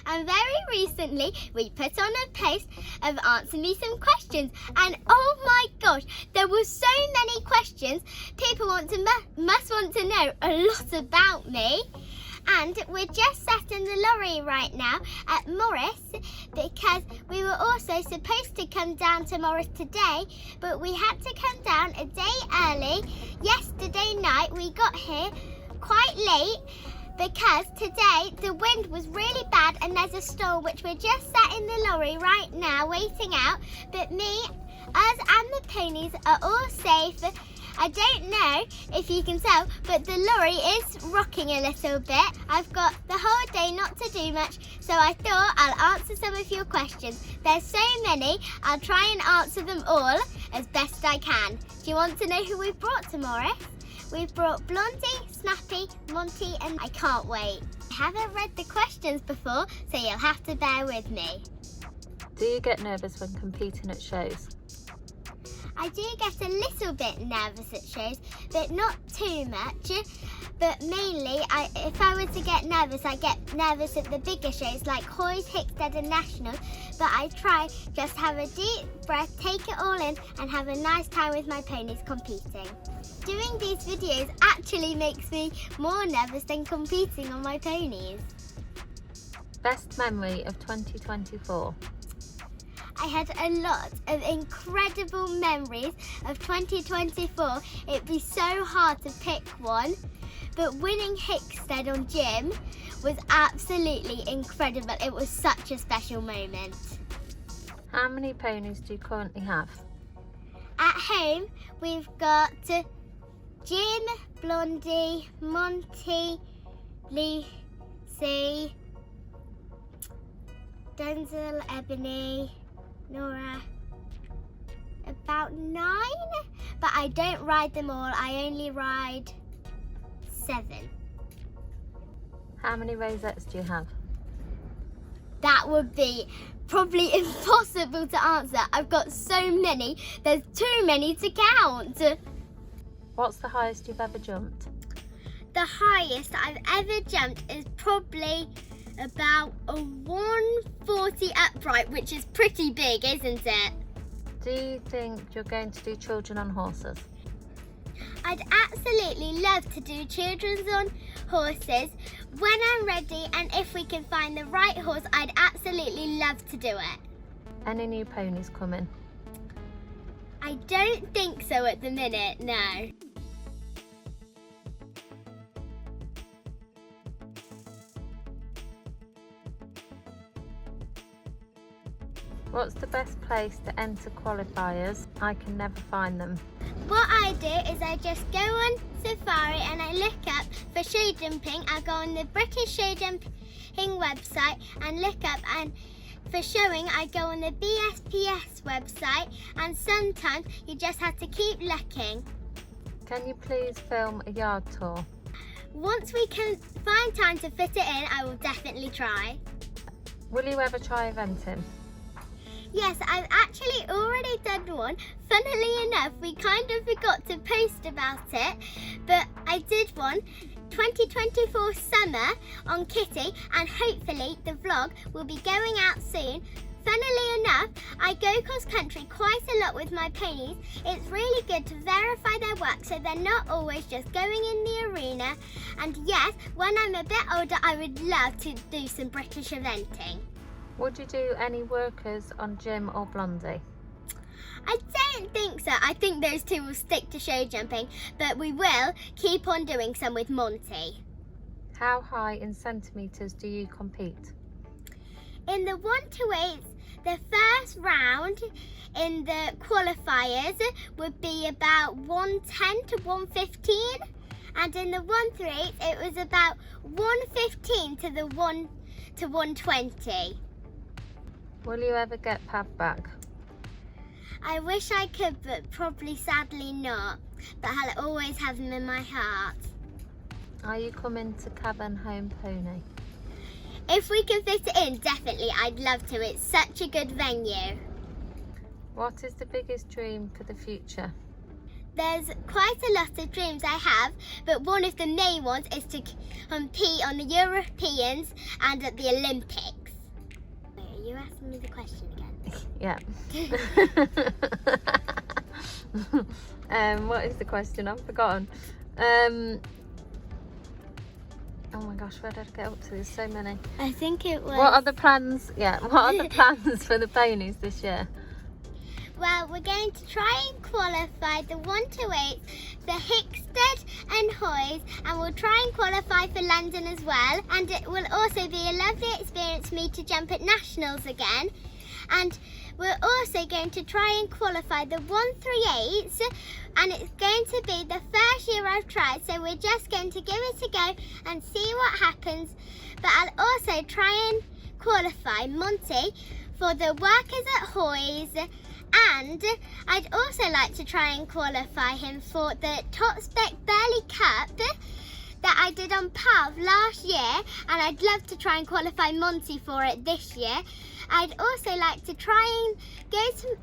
And very recently we put on a post of answer me some questions, and oh my gosh, there were so many questions. People must want to know a lot about me. And we're just sat in the lorry right now at Morris because we were also supposed to come down to Morris today, but we had to come down a day early. Yesterday night we got here quite late because today the wind was really bad and there's a storm, which we're just sat in the lorry right now waiting out. But me, us and the ponies are all safe. I don't know if you can tell, but the lorry is rocking a little bit. I've got the whole day not to do much, so I thought I'll answer some of your questions. There's so many, I'll try and answer them all as best I can. Do you want to know who we've brought to Morris? We've brought Blondie, Snappy, Monty, and I can't wait. I haven't read the questions before, so you'll have to bear with me. Do you get nervous when competing at shows? I do get a little bit nervous at shows, but not too much. But mainly, if I were to get nervous, I get nervous at the bigger shows like Hoys, Hickstead and Nationals. But I try just have a deep breath, take it all in and have a nice time with my ponies competing. Doing these videos actually makes me more nervous than competing on my ponies. Best memory of 2024? I had a lot of incredible memories of 2024. It'd be so hard to pick one, but winning Hickstead on Gym was absolutely incredible. It was such a special moment. How many ponies do you currently have? At home, we've got Jim, Blondie, Monty, Lucy, Denzel, Ebony, Nora, about 9, but I don't ride them all. I only ride 7. How many rosettes do you have? That would be probably impossible to answer. I've got so many, there's too many to count. What's the highest you've ever jumped? The highest I've ever jumped is probably about a 140 upright, which is pretty big, isn't it? Do you think you're going to do children on horses? I'd absolutely love to do children's on horses when I'm ready, and if we can find the right horse, I'd absolutely love to do it. Any new ponies coming? I don't think so at the minute, no. What's the best place to enter qualifiers? I can never find them. What I do is I just go on Safari and I look up for show jumping. I go on the British show jumping website and look up, and for showing I go on the BSPS website, and sometimes you just have to keep looking. Can you please film a yard tour? Once we can find time to fit it in, I will definitely try. Will you ever try eventing? Yes, I've actually already done one. Funnily enough, we kind of forgot to post about it, but I did one 2024 summer on Kitty, and hopefully the vlog will be going out soon. Funnily enough, I go cross country quite a lot with my ponies. It's really good to verify their work so they're not always just going in the arena. And yes, when I'm a bit older, I would love to do some British eventing. Would you do any workers on Jim or Blondie? I don't think so. I think those two will stick to show jumping, but we will keep on doing some with Monty. How high in centimetres do you compete? In the 1 to 8, the first round in the qualifiers would be about 110 to 115, and in the 1 to 8 it was about 115 to the 1 to 120. Will you ever get Pav back? I wish I could, but probably sadly not. But I'll always have him in my heart. Are you coming to Cavan Home Pony? If we can fit it in, definitely. I'd love to. It's such a good venue. What is the biggest dream for the future? There's quite a lot of dreams I have, but one of the main ones is to compete on the Europeans and at the Olympics. you asking me the question again? Yeah. What is the question? I've forgotten. Oh my gosh, where did I get up to? There's so many. I think it was... What are the plans? Yeah, what are the plans for the ponies this year? Well, we're going to try and qualify the 1 to 8, the Hickstead and Hoys, and we'll try and qualify for London as well. And it will also be a lovely experience for me to jump at nationals again. And we're also going to try and qualify the 138s, and it's going to be the first year I've tried, so we're just going to give it a go and see what happens. But I'll also try and qualify Monty for the workers at Hoys, and I'd also like to try and qualify him for the Top Spec Burley Cup that I did on PAV last year, and I'd love to try and qualify Monty for it this year. I'd also like to try and go to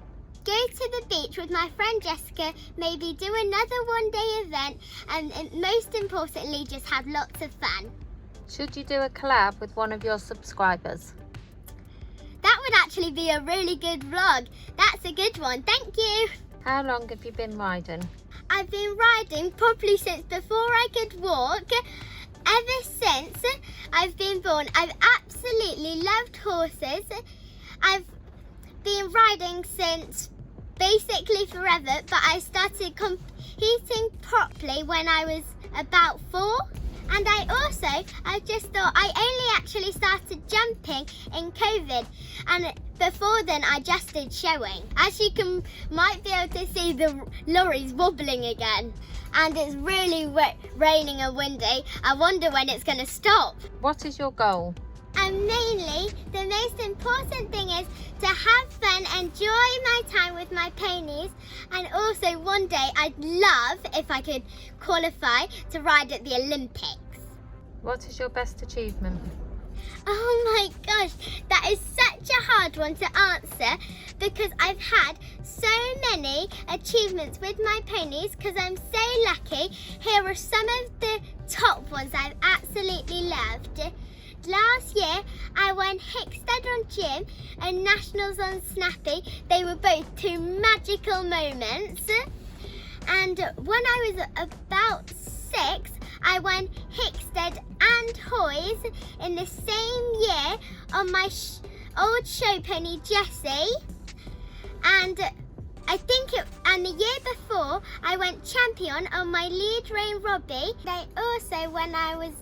the beach with my friend Jessica, maybe do another one-day event, and most importantly, just have lots of fun. Should you do a collab with one of your subscribers? That would actually be a really good vlog. That's a good one, thank you. How long have you been riding? I've been riding probably since before I could walk. Ever since I've been born, I've absolutely loved horses. I've been riding since basically forever, but I started competing properly when I was about 4. And I just thought I only actually started jumping in COVID, and before then I just did showing. As you might be able to see, the lorry's wobbling again, and it's really raining and windy. I wonder when it's going to stop. What is your goal? And mainly, the most important thing is to have fun, enjoy my time with my ponies, and also one day I'd love if I could qualify to ride at the Olympics. What is your best achievement? Oh my gosh, that is such a hard one to answer because I've had so many achievements with my ponies because I'm so lucky. Here are some of the top ones I've absolutely loved. Last year, I won Hickstead on Jim and Nationals on Snappy. They were both 2 magical moments. And when I was about 6, I won Hickstead and Hoys in the same year on my old show pony Jessie. And and the year before, I went champion on my lead rein Robbie. They also, when I was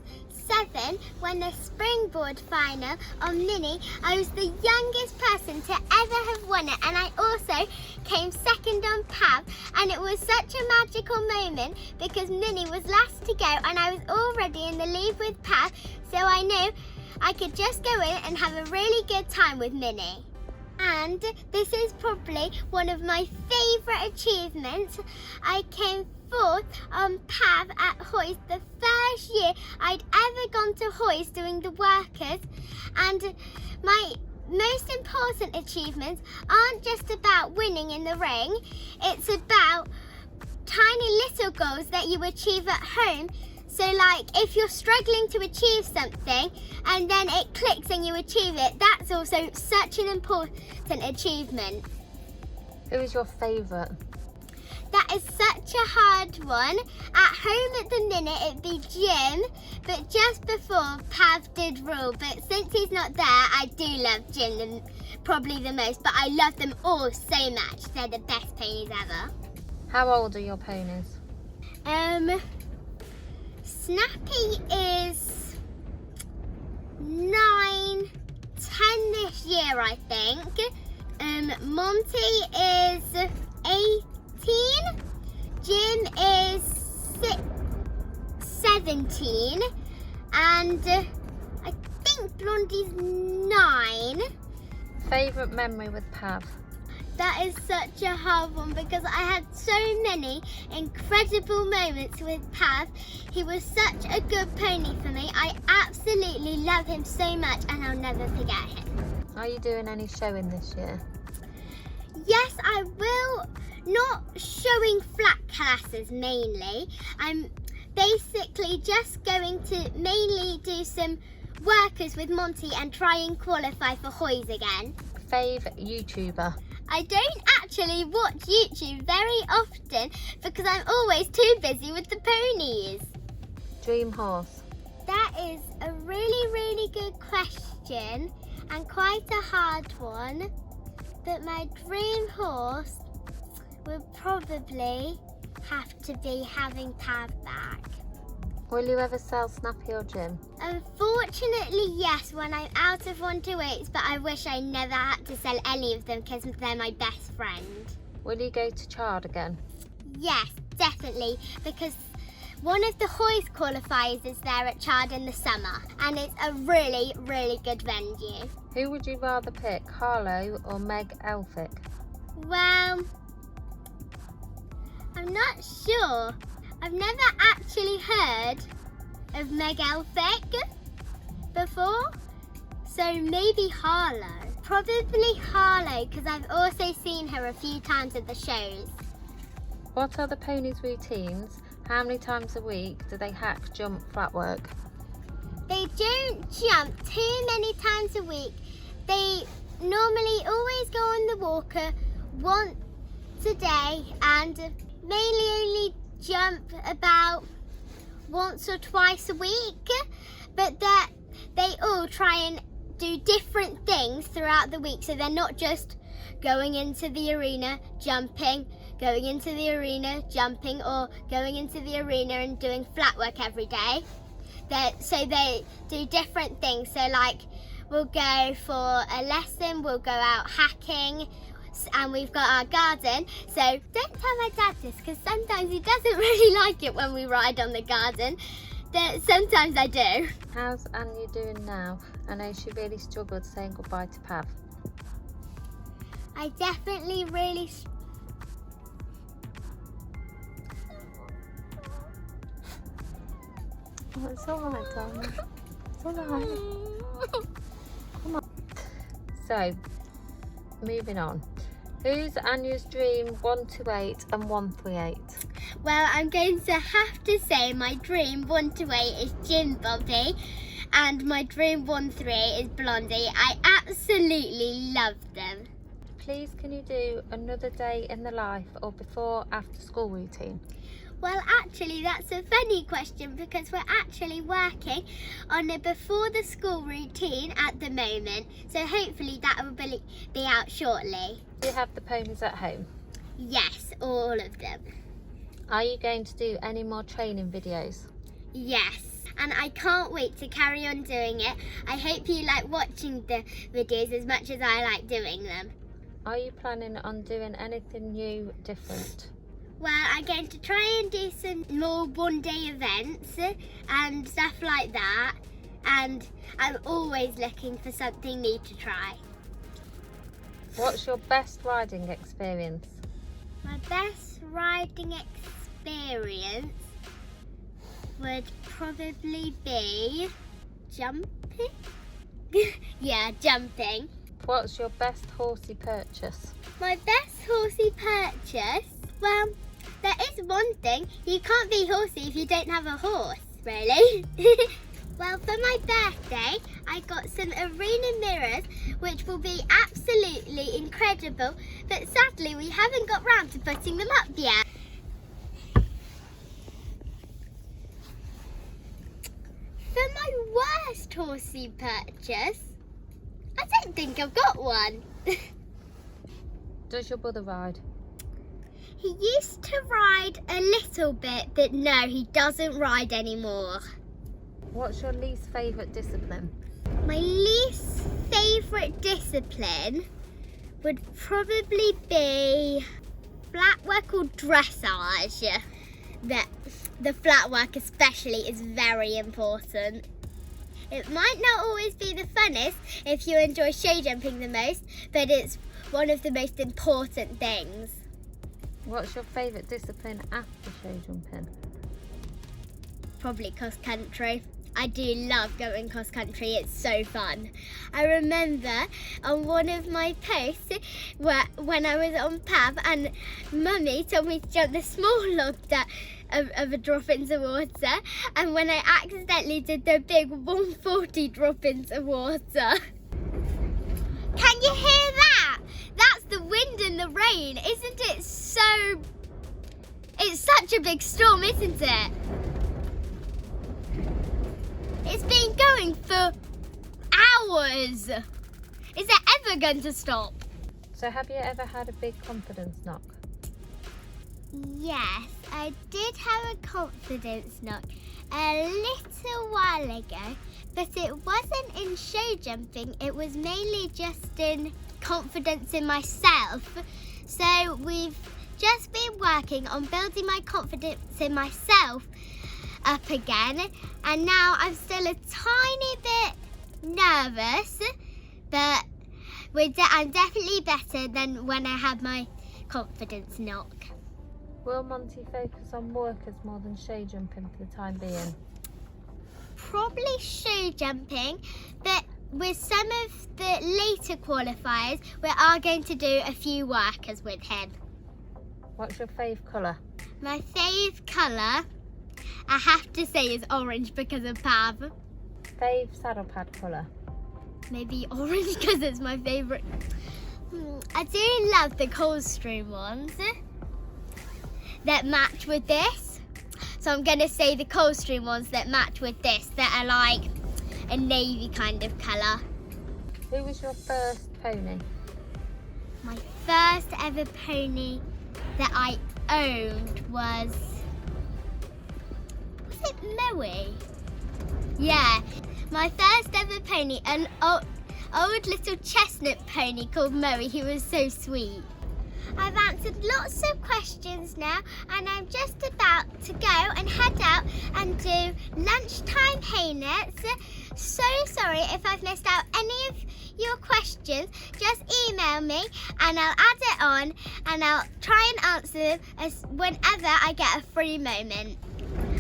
7, when the springboard final on Minnie, I was the youngest person to ever have won it, and I also came second on PAV, and it was such a magical moment because Minnie was last to go and I was already in the lead with PAV, so I knew I could just go in and have a really good time with Minnie. And this is probably one of my favourite achievements. I came 4th on PAV at Hoys the first year I'd ever gone to Hoys doing the workers. And my most important achievements aren't just about winning in the ring, it's about tiny little goals that you achieve at home. So like if you're struggling to achieve something and then it clicks and you achieve it, that's also such an important achievement. Who is your favourite? That is such a hard one. At home at the minute it'd be Jim, but just before Pav did rule. But since he's not there, I do love Jim probably the most, but I love them all so much. They're the best ponies ever. How old are your ponies? Snappy is 9, 10 this year, I think. Monty is 18. Jim is 17. And I think Blondie's 9. Favourite memory with Pav? That is such a hard one because I had so many incredible moments with Pav. He was such a good pony for me. I absolutely love him so much and I'll never forget him. Are you doing any showing this year? Yes, I will. Not showing flat classes mainly. I'm basically just going to mainly do some Workers with Monty and try and qualify for Hoys again. Fave YouTuber. I don't actually watch YouTube very often because I'm always too busy with the ponies. Dream horse. That is a really, really good question and quite a hard one. But my dream horse would probably have to be having Pav back. Will you ever sell Snappy or Jim? Unfortunately, yes, when I'm out of 128s, but I wish I never had to sell any of them because they're my best friend. Will you go to Chard again? Yes, definitely, because one of the Hoys qualifiers is there at Chard in the summer, and it's a really, really good venue. Who would you rather pick, Harlow or Meg Elphick? Well, I'm not sure. I've never actually heard of Meg Elphick before, so maybe Harlow. Probably Harlow because I've also seen her a few times at the shows. What are the ponies' routines? How many times a week do they hack, jump, flat work? They don't jump too many times a week. They normally always go on the walker once a day and mainly only jump about once or twice a week, but they all try and do different things throughout the week, so they're not just going into the arena jumping, going into the arena jumping, or going into the arena and doing flat work every day. So they do different things. So like we'll go for a lesson, we'll go out hacking, and we've got our garden. So don't tell my dad this because sometimes he doesn't really like it when we ride on the garden. Sometimes I do. How's Anya doing now? I know she really struggled saying goodbye to Pav. I definitely really Oh, it's alright, darling. It's alright. Come on. So, moving on. Who's Anya's dream 128 and 138? Well, I'm going to have to say my dream 128 is Jim Bobby and my dream 138 is Blondie. I absolutely love them. Please can you do another day in the life or before after school routine? Well, actually, that's a funny question because we're actually working on a before the school routine at the moment. So hopefully that will be out shortly. Do you have the ponies at home? Yes, all of them. Are you going to do any more training videos? Yes, and I can't wait to carry on doing it. I hope you like watching the videos as much as I like doing them. Are you planning on doing anything new, different? Well, I'm going to try and do some more one-day events and stuff like that. And I'm always looking for something new to try. What's your best riding experience? My best riding experience would probably be jumping. Yeah, jumping. What's your best horsey purchase? My best horsey purchase? Well, there is one thing. You can't be horsey if you don't have a horse, really. Well, for my birthday, I got some arena mirrors, which will be absolutely incredible, but sadly we haven't got round to putting them up yet. For my worst horsey purchase, I don't think I've got one. Does your brother ride? He used to ride a little bit, but no, he doesn't ride anymore. What's your least favourite discipline? My least favourite discipline would probably be flat work or dressage. The flat work especially is very important. It might not always be the funnest if you enjoy show jumping the most, but it's one of the most important things. What's your favourite discipline after show jumping? Probably cross country. I do love going cross country, it's so fun. I remember on one of my posts when I was on Pav and Mummy told me to jump the small log that of a droppings of water, and when I accidentally did the big 140 droppings of water. Can you hear that? That's the wind and the rain. Isn't it so... It's such a big storm, isn't it? It's been going for hours. Is it ever going to stop? So have you ever had a big confidence knock? Yes, I did have a confidence knock a little while ago, but it wasn't in show jumping, it was mainly just in confidence in myself. So we've just been working on building my confidence in myself up again, and now I'm still a tiny bit nervous, but I'm definitely better than when I had my confidence knock. Will Monty focus on workers more than show jumping for the time being? Probably show jumping, but with some of the later qualifiers, we are going to do a few workers with him. What's your fave colour? My fave colour, I have to say, is orange because of Pav. Fave saddle pad colour? Maybe orange because it's my favourite. I do love the Coldstream ones that match with this. So I'm going to say the Coldstream ones that match with this, that are like a navy kind of colour. Who was your first pony? My first ever pony that I owned was it Moe? Yeah, my first ever pony, an old little chestnut pony called Moe. He was so sweet. I've answered lots of questions now, and I'm just about to go and head out and do lunchtime hay nets. So sorry if I've missed out any of your questions. Just email me and I'll add it on, and I'll try and answer them whenever I get a free moment.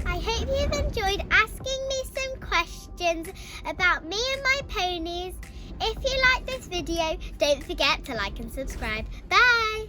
I hope you've enjoyed asking me some questions about me and my ponies. If you like this video, don't forget to like and subscribe. Bye!